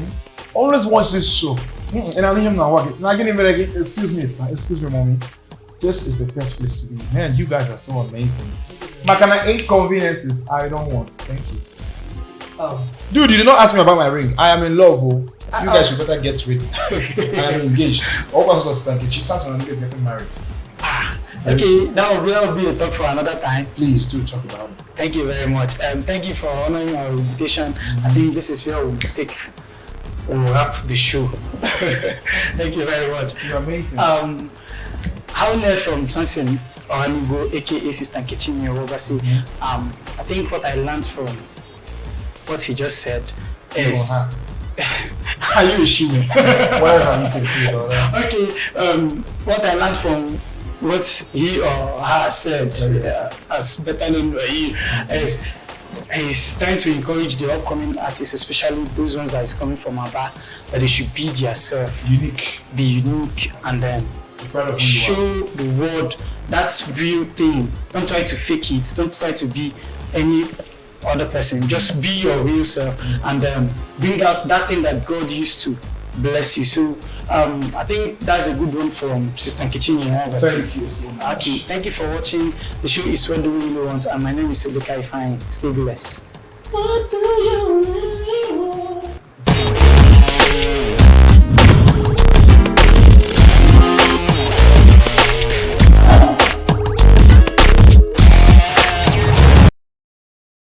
Always watch this show. And I need him now. Now, excuse me, mommy. This is the best place to be. Man, you guys are so amazing. But can I 8 conveniences I don't want? Thank you. Dude, you did not ask me about my ring. I am in love. You guys should better get rid. I am engaged. All kinds of stuff. She starts on getting married. Okay, that will be a talk for another time. Please do talk about it. Thank you very much. Thank you for honoring our invitation. I think this is where we'll wrap the show. Thank you very much. You're amazing. How learned from Samson Oranigo, aka Sister Nkechi Nyowobasi. I think what I learned from what he just said is Are you a shimmer? Why are you taking all that? Okay, what I learned from what he or her said, as better known by he, is trying to encourage the upcoming artists, especially those ones that is coming from Aba, that they should be themselves, Unique. be unique, and then show the world that's real thing. Don't try to fake it. Don't try to be any other person. Just be your real self, and bring out that thing that God used to bless you. So I think that's a good one from Sister Kitchen. Thank you so much. Okay, thank you for watching. The show is What Do We Really Want, and my name is Oleka Ifeanyi. Stay blessed. What do you really want?